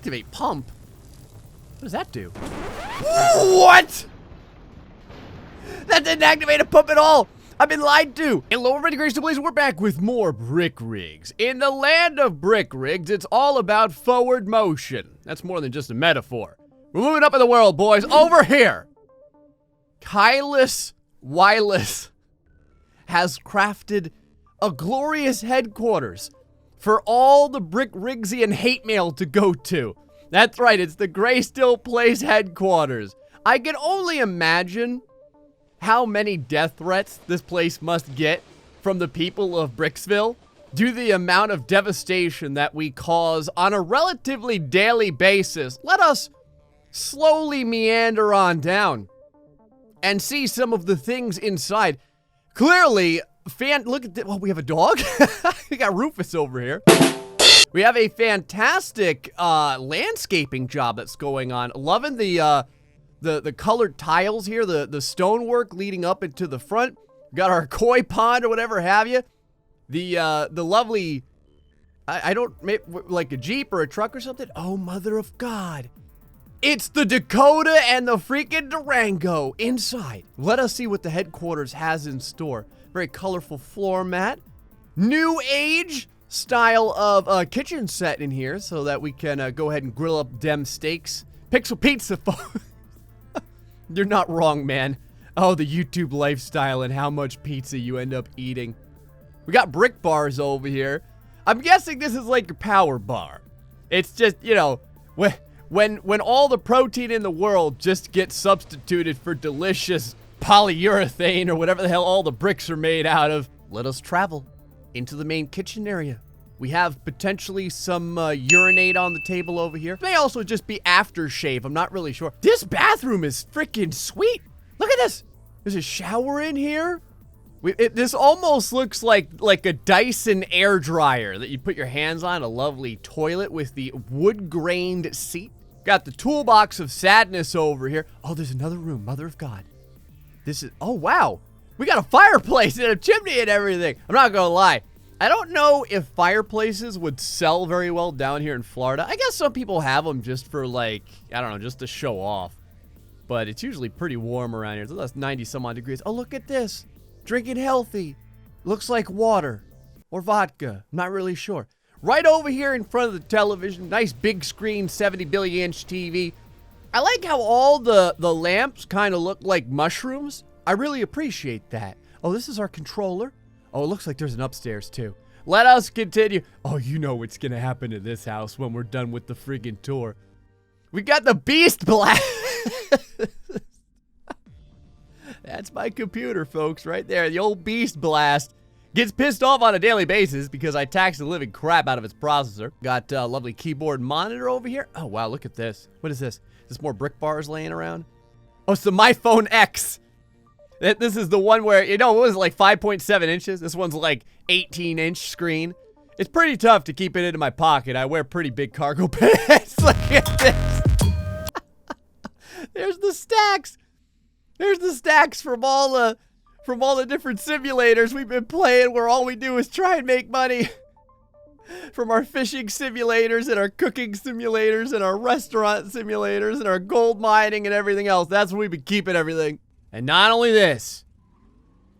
Activate pump? What does that do? What? That didn't activate a pump at all. I've been lied to. Hello everybody, GrayStillPlays, we're back with more brick rigs. In the land of brick rigs, it's all about forward motion. That's more than just a metaphor. We're moving up in the world, boys. Over here, Kylus Wireless has crafted a glorious headquarters for all the brick rigsian hate mail to go to. That's right, it's the GrayStillPlays headquarters. I can only imagine how many death threats this place must get from the people of Bricksville due to the amount of devastation that we cause on a relatively daily basis. Let us slowly meander on down and see some of the things inside. Clearly, look at this. Well, we have a dog. We got Rufus over here. We have a fantastic landscaping job that's going on. Loving the colored tiles here, the stonework leading up into the front. Got our koi pond or whatever have you. The lovely, I don't, like a Jeep or a truck or something. Oh, mother of God. It's the Dakota and the freaking Durango inside. Let us see what the headquarters has in store. Very colorful floor mat. New age style of kitchen set in here so that we can go ahead and grill up dem steaks. Pixel pizza, folks. You're not wrong, man. Oh, the YouTube lifestyle and how much pizza you end up eating. We got brick bars over here. I'm guessing this is like a power bar. It's just, you know, when all the protein in the world just gets substituted for delicious polyurethane or whatever the hell all the bricks are made out of. Let us travel into the main kitchen area. We have potentially some urinate on the table over here. It may also just be aftershave. I'm not really sure. This bathroom is freaking sweet. Look at this. There's a shower in here. This almost looks like a Dyson air dryer that you put your hands on. A lovely toilet with the wood-grained seat. Got the toolbox of sadness over here. Oh, there's another room. Mother of God. This is, oh, wow. We got a fireplace and a chimney and everything. I'm not gonna lie. I don't know if fireplaces would sell very well down here in Florida. I guess some people have them just for, like, I don't know, just to show off. But it's usually pretty warm around here. So that's 90 some odd degrees. Oh, look at this. Drinking healthy. Looks like water or vodka. I'm not really sure. Right over here in front of the television. Nice big screen 70 billion inch TV. I like how all the lamps kind of look like mushrooms. I really appreciate that. Oh, this is our controller. Oh, it looks like there's an upstairs too. Let us continue. Oh, you know what's gonna happen to this house when we're done with the friggin' tour. We got the Beast Blast. That's my computer, folks, right there. The old Beast Blast gets pissed off on a daily basis because I tax the living crap out of its processor. Got a lovely keyboard monitor over here. Oh, wow, look at this. What is this? Is this more brick bars laying around? Oh, it's the My Phone X. This is the one where, you know, what was it, like 5.7 inches? This one's like 18-inch screen. It's pretty tough to keep it into my pocket. I wear pretty big cargo pants. Look at this. There's the stacks. There's the stacks from all the different simulators we've been playing where all we do is try and make money. From our fishing simulators and our cooking simulators and our restaurant simulators and our gold mining and everything else. That's where we've been keeping everything. And not only this,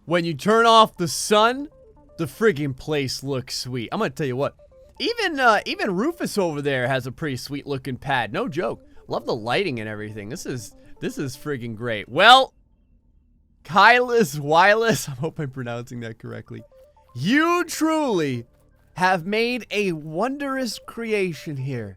when you turn off the sun, the friggin' place looks sweet. I'm gonna tell you what, even Rufus over there has a pretty sweet looking pad. No joke. Love the lighting and everything. This is friggin' great. Well, Kylus Wireless, I hope I'm pronouncing that correctly. You truly have made a wondrous creation here.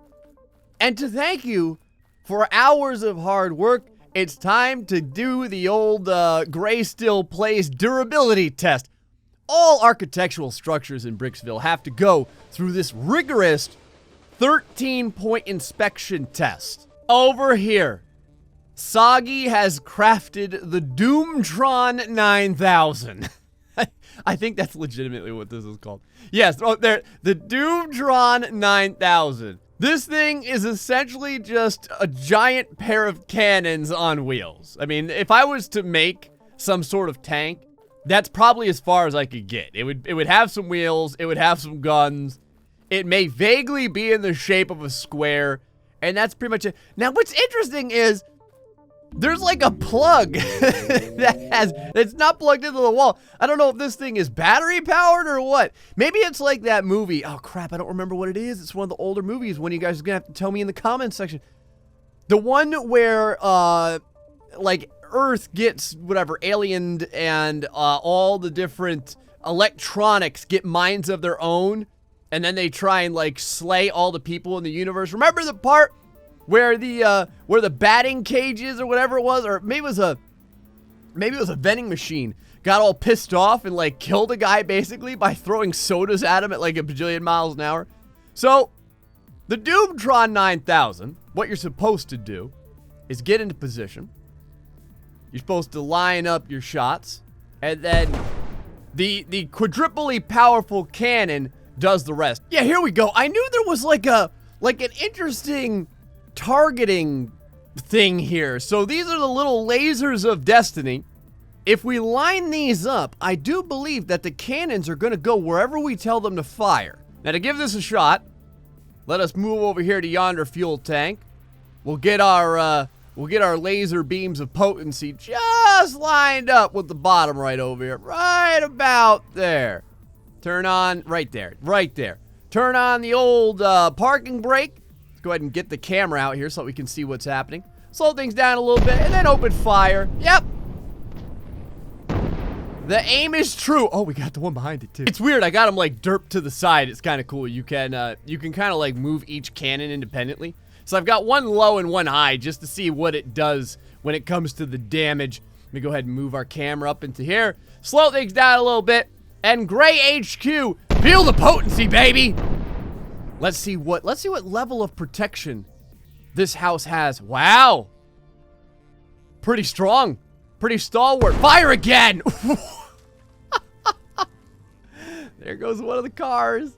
And to thank you for hours of hard work, it's time to do the old GrayStillPlays durability test. All architectural structures in Bricksville have to go through this rigorous 13-point inspection test. Over here, Soggy has crafted the Doomtron 9000. I think that's legitimately what this is called. Yes, oh, there, the Doomtron 9000. This thing is essentially just a giant pair of cannons on wheels. I mean, if I was to make some sort of tank, that's probably as far as I could get. It would have some wheels, it would have some guns. It may vaguely be in the shape of a square, And that's pretty much it. Now, what's interesting is there's like a plug that's not plugged into the wall. I don't know if this thing is battery powered or what. Maybe it's like that movie. Oh crap, I don't remember what it is. It's one of the older movies. One of you guys are gonna have to tell me in the comments section. The one where like Earth gets whatever aliened and all the different electronics get minds of their own, and then they try and like slay all the people in the universe. Remember the part where the batting cages or whatever it was, or maybe it was a vending machine, got all pissed off and like killed a guy basically by throwing sodas at him at like a bajillion miles an hour. So the Doomtron 9000, what you're supposed to do is get into position. You're supposed to line up your shots, and then the quadruply powerful cannon does the rest. Yeah, here we go. I knew there was like an interesting targeting thing here. So these are the little lasers of destiny. If we line these up, I do believe that the cannons are going to go wherever we tell them to fire. Now, to give this a shot, let us move over here to yonder fuel tank. We'll get our laser beams of potency just lined up with the bottom right over here, right about there. Turn on right there. Turn on the old parking brake. Let's go ahead and get the camera out here so we can see what's happening. Slow things down a little bit and then open fire. Yep. The aim is true. Oh, we got the one behind it too. It's weird. I got them like derped to the side. It's kind of cool. You can kind of like move each cannon independently. So I've got one low and one high just to see what it does when it comes to the damage. Let me go ahead and move our camera up into here. Slow things down a little bit. And Gray HQ, feel the potency, baby. Let's see what level of protection this house has. Wow. Pretty strong. Pretty stalwart. Fire again. There goes one of the cars.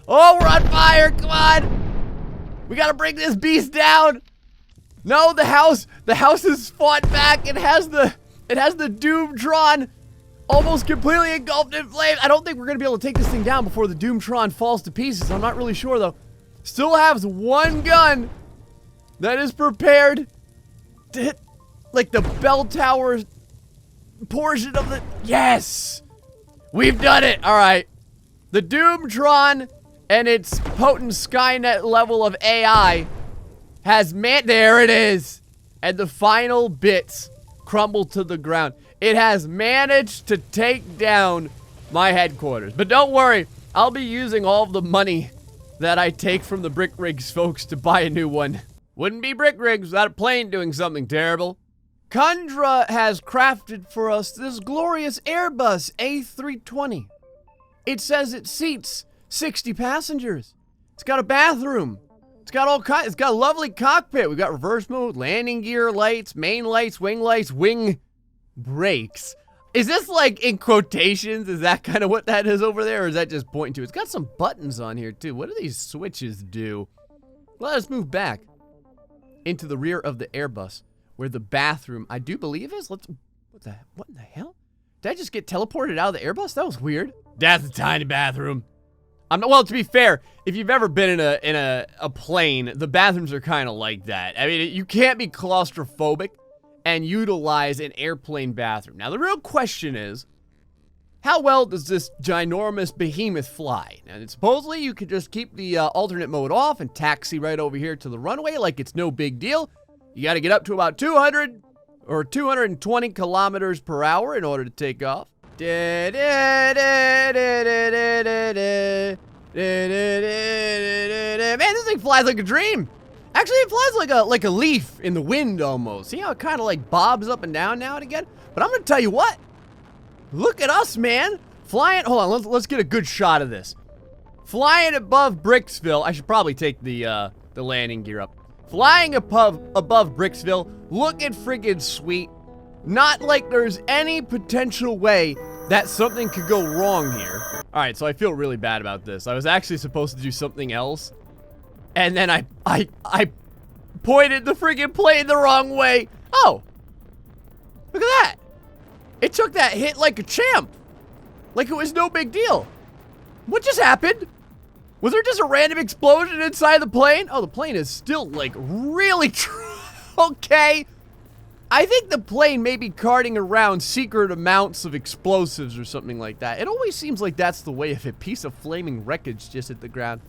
Oh, we're on fire. Come on. We got to bring this beast down. No, the house has fought back. It has the Doomtron almost completely engulfed in flames. I don't think we're going to be able to take this thing down before the Doomtron falls to pieces. I'm not really sure, though. Still has one gun that is prepared to hit, like, the bell tower portion of the... Yes! We've done it! All right. The Doomtron and its potent Skynet level of AI has there it is! And the final bits crumble to the ground. It has managed to take down my headquarters. But don't worry, I'll be using all of the money that I take from the Brick Rigs folks to buy a new one. Wouldn't be Brick Rigs without a plane doing something terrible. Kundra has crafted for us this glorious Airbus A320. It says it seats 60 passengers. It's got a bathroom. It's got all kinds. It's got a lovely cockpit. We've got reverse mode, landing gear lights, wing brakes. Is this like in quotations? Is that kind of what that is over there? Or is that just pointing to? It's got some buttons on here too. What do these switches do? Let us move back into the rear of the Airbus where the bathroom, I do believe is. What in the hell? Did I just get teleported out of the Airbus? That was weird. That's a tiny bathroom. Well, to be fair, if you've ever been in a plane, the bathrooms are kind of like that. I mean, you can't be claustrophobic and utilize an airplane bathroom. Now, the real question is, how well does this ginormous behemoth fly? Now, supposedly, you could just keep the alternate mode off and taxi right over here to the runway like it's no big deal. You got to get up to about 200 or 220 kilometers per hour in order to take off. Man, this thing flies like a dream. Actually, it flies like a leaf in the wind almost. See how it kind of like bobs up and down now and again? But I'm going to tell you what. Look at us, man. Flying. Hold on. Let's get a good shot of this. Flying above Bricksville. I should probably take the landing gear up. Flying above Bricksville. Looking friggin' sweet. Not like there's any potential way that something could go wrong here. All right, so I feel really bad about this. I was actually supposed to do something else. And then I pointed the friggin' plane the wrong way. Oh, look at that. It took that hit like a champ. Like it was no big deal. What just happened? Was there just a random explosion inside the plane? Oh, the plane is still, like, really okay. I think the plane may be carting around secret amounts of explosives or something like that. It always seems like that's the way if a piece of flaming wreckage just hit the ground.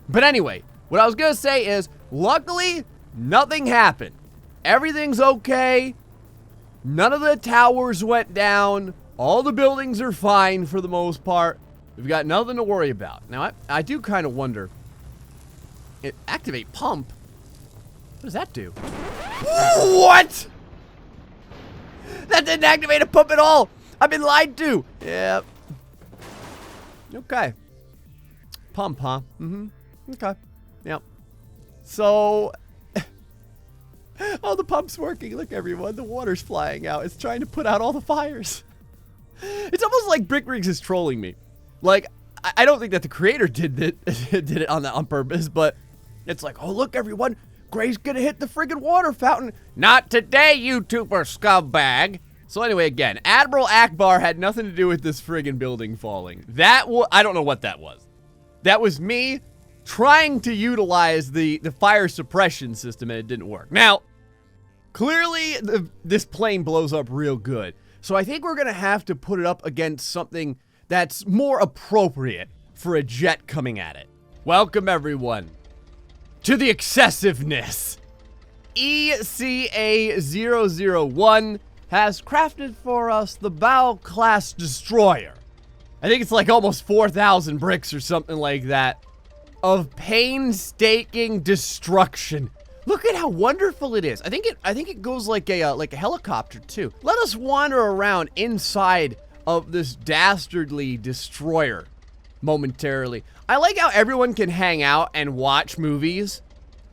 But anyway, what I was gonna say is, luckily, nothing happened. Everything's okay. None of the towers went down. All the buildings are fine for the most part. We've got nothing to worry about. Now, I do kind of wonder. Activate pump? What does that do? What? That didn't activate a pump at all. I've been lied to. Yep. Okay. Pump, huh? Mm-hmm. Okay. Yep. So... oh, the pump's working. Look, everyone. The water's flying out. It's trying to put out all the fires. It's almost like Brick Rigs is trolling me. Like, I don't think that the creator did it on purpose, but it's like, oh, look, everyone. Gray's gonna hit the friggin' water fountain. Not today, YouTuber scumbag. So anyway, again, Admiral Akbar had nothing to do with this friggin' building falling. I don't know what that was. That was me trying to utilize the fire suppression system, and it didn't work. Now, clearly, this plane blows up real good. So I think we're gonna have to put it up against something that's more appropriate for a jet coming at it. Welcome, everyone, to the excessiveness. ECA-001 has crafted for us the Bow-class destroyer. I think it's like almost 4,000 bricks or something like that of painstaking destruction. Look at how wonderful it is. I think it goes like a helicopter too. Let us wander around inside of this dastardly destroyer momentarily. I like how everyone can hang out and watch movies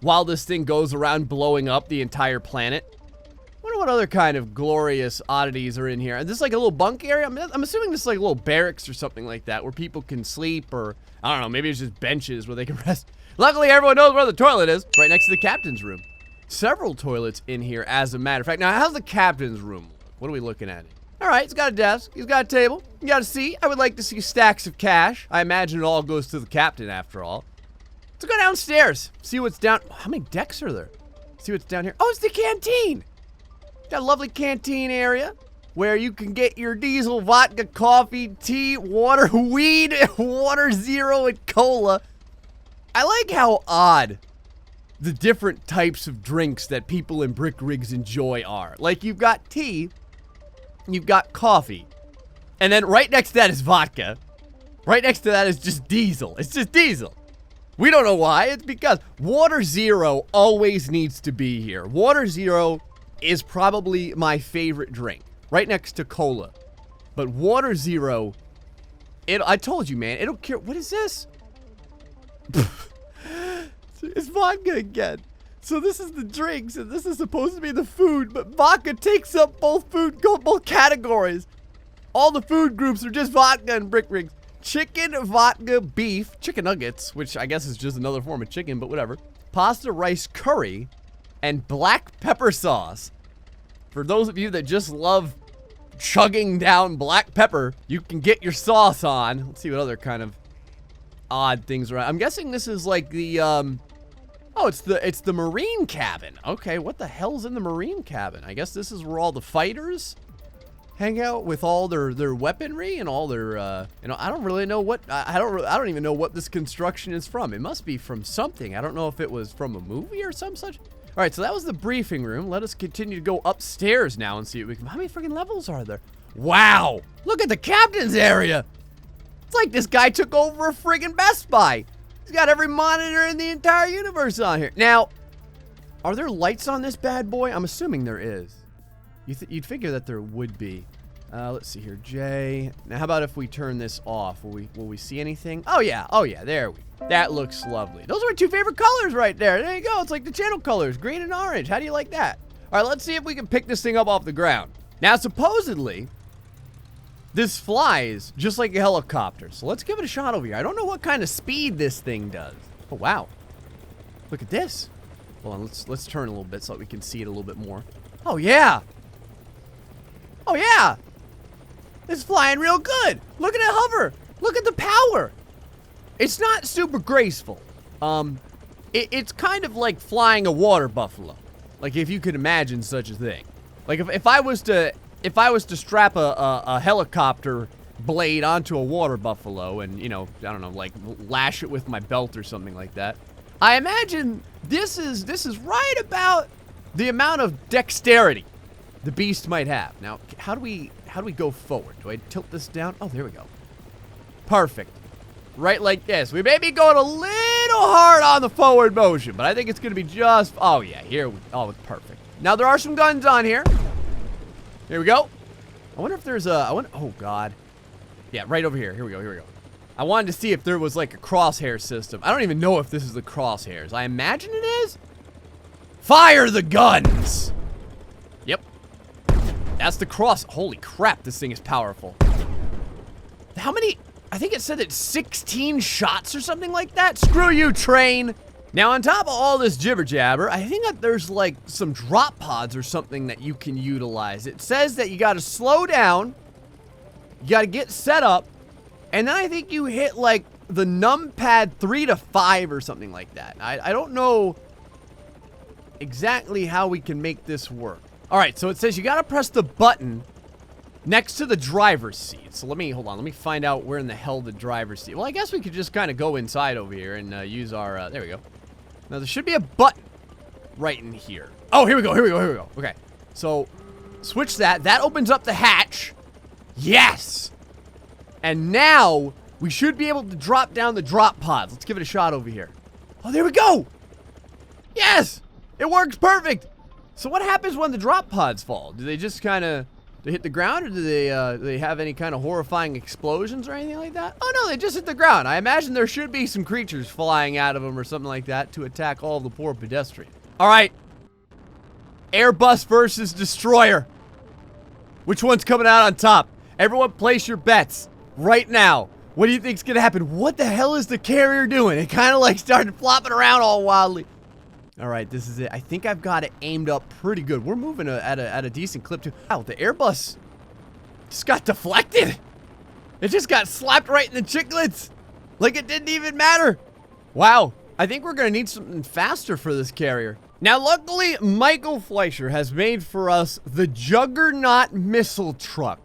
while this thing goes around blowing up the entire planet. I wonder what other kind of glorious oddities are in here. Is this like a little bunk area? I'm assuming this is like a little barracks or something like that where people can sleep, or I don't know, maybe it's just benches where they can rest. Luckily, everyone knows where the toilet is. Right next to the captain's room. Several toilets in here, as a matter of fact. Now, how's the captain's room look? What are we looking at? All right, he's got a desk. He's got a table. You got a seat. I would like to see stacks of cash. I imagine it all goes to the captain, after all. Let's go downstairs. See what's down. How many decks are there? See what's down here. Oh, it's the canteen. Got a lovely canteen area where you can get your diesel, vodka, coffee, tea, water, weed, water zero, and cola. I like how odd the different types of drinks that people in Brick Rigs enjoy are. Like, you've got tea, you've got coffee, and then right next to that is vodka. Right next to that is just diesel. It's just diesel. We don't know why. It's because water zero always needs to be here. Water zero is probably my favorite drink, right next to cola. But water zero, I told you, man, it'll cure. What is this? It's vodka again. So this is the drinks, and this is supposed to be the food, but vodka takes up both categories. All the food groups are just vodka and Brick Rigs. Chicken, vodka, beef, chicken nuggets, which I guess is just another form of chicken, but whatever. Pasta, rice, curry, and black pepper sauce. For those of you that just love chugging down black pepper, you can get your sauce on. Let's see what other kind of odd things are. I'm guessing this is like the, oh, it's the Marine cabin. Okay, what the hell's in the Marine cabin? I guess this is where all the fighters hang out with all their weaponry and all their, you know, I don't really know what, I don't even know what this construction is from. It must be from something. I don't know if it was from a movie or some such. All right, so that was the briefing room. Let us continue to go upstairs now and see what we can, how many freaking levels are there? Wow, look at the captain's area. It's like this guy took over a friggin' Best Buy. He's got every monitor in the entire universe on here. Now, are there lights on this bad boy? I'm assuming there is. You'd figure that there would be. Let's see here, Jay. Now, how about if we turn this off? Will we see anything? Oh yeah, there we go. That looks lovely. Those are my two favorite colors right there. There you go. It's like the channel colors, green and orange. How do you like that? All right, let's see if we can pick this thing up off the ground. Now, supposedly, this flies just like a helicopter. So let's give it a shot over here. I don't know what kind of speed this thing does. Oh, wow. Look at this. Hold on, let's turn a little bit so that we can see it a little bit more. Oh, yeah. Oh, yeah. It's flying real good. Look at it hover. Look at the power. It's not super graceful. It's kind of like flying a water buffalo. Like, if you could imagine such a thing. Like, if I was to strap a helicopter blade onto a water buffalo and, you know, I don't know, like lash it with my belt or something like that, I imagine this is right about the amount of dexterity the beast might have. Now, how do we go forward? Do I tilt this down? Oh, there we go. Perfect. Right like this. We may be going a little hard on the forward motion, but I think it's going to be just... Oh, yeah. Oh, it's perfect. Now, there are some guns on here. Here we go. I wonder if there's a... oh, God. Yeah, right over here. Here we go. I wanted to see if there was, like, a crosshair system. I don't even know if this is the crosshairs. I imagine it is. Fire the guns! Yep. That's the cross... Holy crap, this thing is powerful. How many... I think it said it's 16 shots or something like that. Screw you, train. Now, on top of all this jibber jabber, I think that there's like some drop pods or something that you can utilize. It says that you got to slow down, you got to get set up, and then I think you hit like the numpad 3 to 5 or something like that. I don't know exactly how we can make this work. All right, so it says you got to press the button next to the driver's seat. So let me find out where in the hell the driver's seat. Well, I guess we could just kind of go inside over here and use our, there we go. Now, there should be a button right in here. Oh, here we go. Okay, so switch that. That opens up the hatch. Yes! And now, we should be able to drop down the drop pods. Let's give it a shot over here. Oh, there we go! Yes! It works perfect! So what happens when the drop pods fall? Do they just kind of... They hit the ground, or do they have any kind of horrifying explosions or anything like that? Oh no, they just hit the ground. I imagine there should be some creatures flying out of them or something like that to attack all the poor pedestrians. All right. Airbus versus Destroyer. Which one's coming out on top? Everyone place your bets right now. What do you think's gonna happen? What the hell is the carrier doing? It kind of like started flopping around all wildly. All right, this is it. I think I've got it aimed up pretty good. We're moving at a decent clip too. Wow, the Airbus just got deflected. It just got slapped right in the chicklets. Like it didn't even matter. Wow, I think we're gonna need something faster for this carrier. Now, luckily, Michael Fleischer has made for us the Juggernaut missile truck.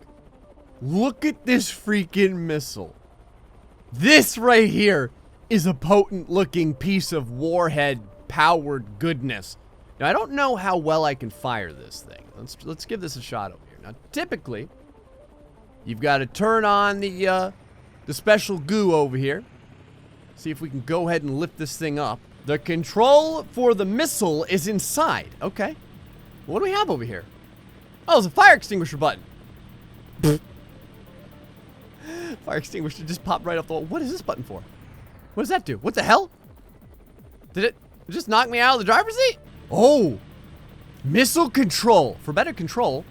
Look at this freaking missile. This right here is a potent looking piece of warhead powered goodness. Now, I don't know how well I can fire this thing. Let's give this a shot over here. Now, typically, you've got to turn on the special goo over here. See if we can go ahead and lift this thing up. The control for the missile is inside. Okay. What do we have over here? Oh, it's a fire extinguisher button. Fire extinguisher just popped right off the wall. What is this button for? What does that do? What the hell? Did it just knock me out of the driver's seat? Oh, missile control. For better control,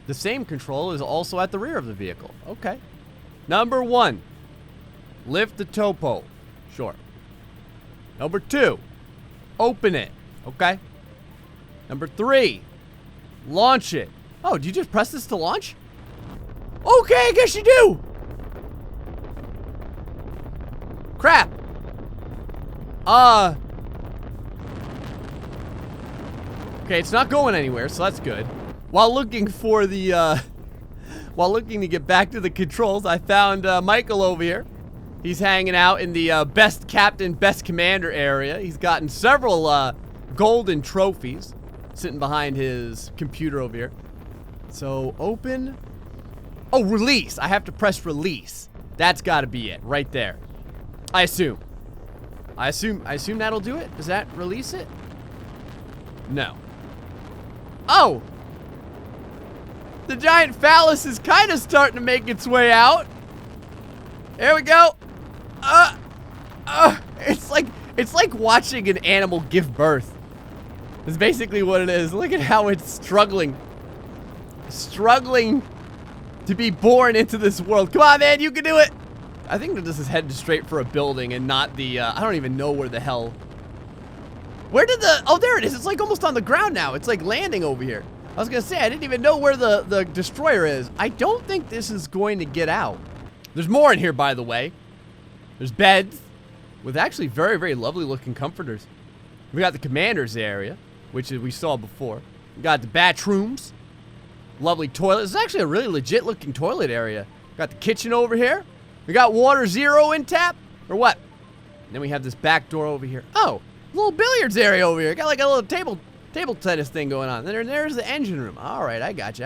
the same control is also at the rear of the vehicle. Okay. Number 1, lift the tow pole. Sure. Number 2, open it. Okay. Number 3, launch it. Oh, do you just press this to launch? Okay, I guess you do. Crap. Okay, it's not going anywhere, so that's good. While looking for the, while looking to get back to the controls, I found Michael over here. He's hanging out in the best captain, best commander area. He's gotten several golden trophies sitting behind his computer over here. So, open. Oh, release. I have to press release. That's got to be it, right there. I assume that'll do it. Does that release it? No. Oh! The giant phallus is kind of starting to make its way out. There we go. It's like watching an animal give birth. That's basically what it is. Look at how it's struggling to be born into this world. Come on, man, you can do it. I think that this is headed straight for a building and not the, I don't even know where the hell. Where did the, oh, there it is. It's like almost on the ground now. It's like landing over here. I was gonna say, I didn't even know where the destroyer is. I don't think this is going to get out. There's more in here, by the way. There's beds. with actually very, very lovely looking comforters. We got the commander's area, which we saw before. We got the bathrooms. Lovely toilet. This is actually a really legit looking toilet area. Got the kitchen over here. We got water zero in tap. Or what? And then we have this back door over here. Oh, little billiards area over here. Got like a little table tennis thing going on. Then there's the engine room. All right, I got you.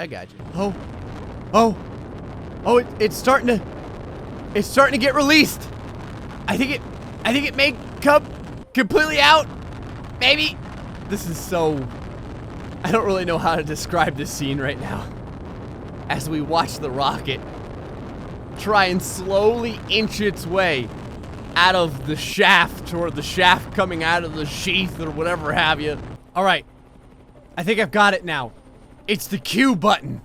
Oh, it's starting to get released. I think it may come completely out. Maybe. This is so, I don't really know how to describe this scene right now. As we watch the rocket try and slowly inch its way out of the shaft, or the shaft coming out of the sheath, or whatever have you. All right, I think I've got it now. It's the Q button,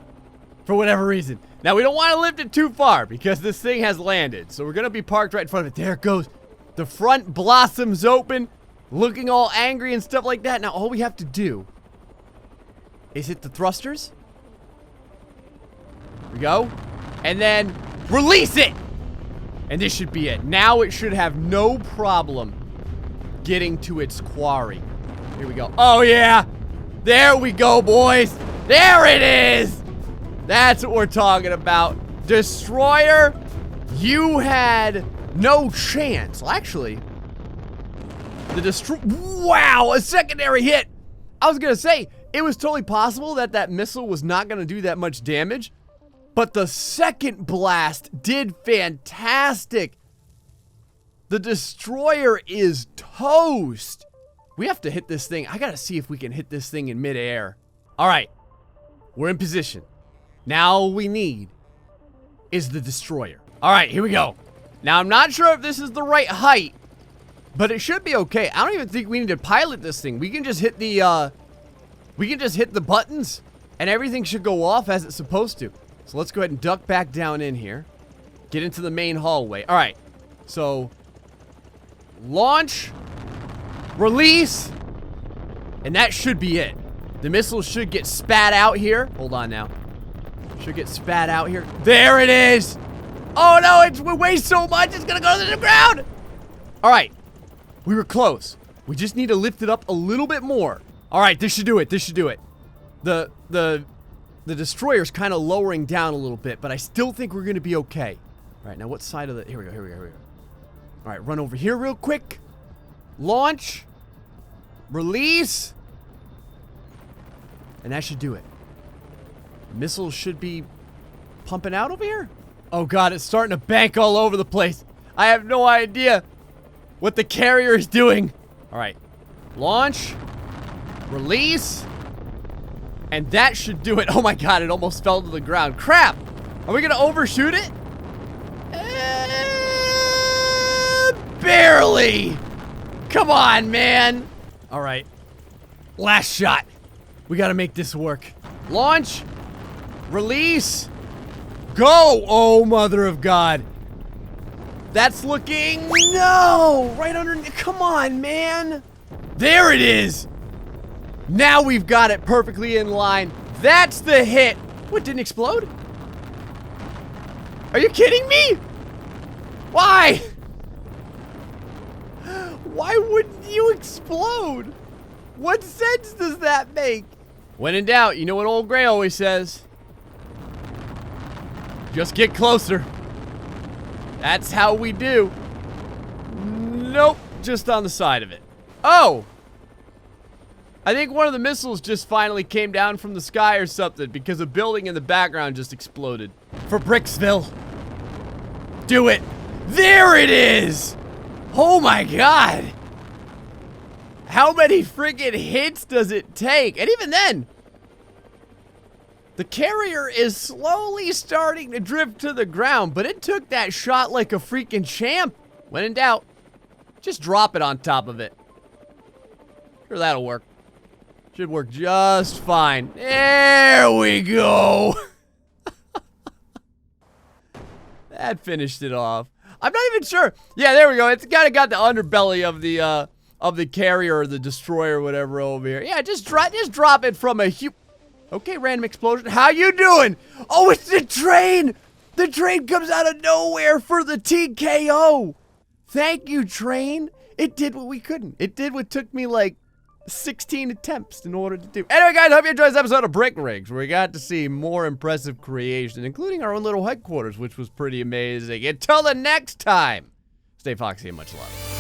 for whatever reason. Now, we don't want to lift it too far, because this thing has landed. So we're going to be parked right in front of it. There it goes. The front blossoms open, looking all angry and stuff like that. Now, all we have to do is hit the thrusters. Here we go. And then release it. And this should be it. Now it should have no problem getting to its quarry. Here we go. Oh, yeah. There we go, boys. There it is. That's what we're talking about. Destroyer, you had no chance. Well, actually, wow, a secondary hit. I was gonna say, it was totally possible that that missile was not gonna do that much damage, but the second blast did fantastic. The destroyer is toast. We have to hit this thing. I gotta see if we can hit this thing in midair. All right, we're in position. Now all we need is the destroyer. All right, here we go. Now, I'm not sure if this is the right height, but it should be okay. I don't even think we need to pilot this thing. We can just hit the, buttons, and everything should go off as it's supposed to. So let's go ahead and duck back down in here. Get into the main hallway. All right, so launch, release, and that should be it. The missile should get spat out here. Hold on now. Should get spat out here. There it is. Oh no, it weighs so much, it's gonna go to the ground. All right, we were close. We just need to lift it up a little bit more. All right, this should do it. This should do it. The destroyer's kind of lowering down a little bit, but I still think we're gonna be okay. All right, now what side of the? Here we go. Here we go. Here we go. All right, run over here real quick. Launch. Release. And that should do it. Missiles should be pumping out over here. Oh god, it's starting to bank all over the place. I have no idea what the carrier is doing. All right, launch, release, and that should do it. Oh my god, it almost fell to the ground. Crap, are we gonna overshoot it? Barely. Come on, man. All right, last shot. We gotta make this work. Launch, release, go! Oh, mother of God. That's looking, no! Right underneath, come on, man. There it is. Now we've got it perfectly in line. That's the hit. What, didn't explode? Are you kidding me? Why? Why wouldn't you explode? What sense does that make? When in doubt, you know what old Gray always says. Just get closer. That's how we do. Nope, just on the side of it. Oh! I think one of the missiles just finally came down from the sky or something because a building in the background just exploded. For Bricksville. Do it. There it is! Oh my god! How many friggin' hits does it take? And even then, the carrier is slowly starting to drift to the ground, but it took that shot like a freaking champ. When in doubt, just drop it on top of it. Sure, that'll work. Should work just fine. There we go. That finished it off. I'm not even sure. Yeah, there we go. It's kind of got the underbelly of the carrier or the destroyer or whatever over here. Yeah, just drop it from a okay, random explosion. How you doing? Oh, it's the train. The train comes out of nowhere for the TKO. Thank you, train. It did what we couldn't. It did what took me like 16 attempts in order to do. Anyway, guys, hope you enjoyed this episode of Brick Rigs, where we got to see more impressive creation, including our own little headquarters, which was pretty amazing. Until the next time, stay foxy and much love.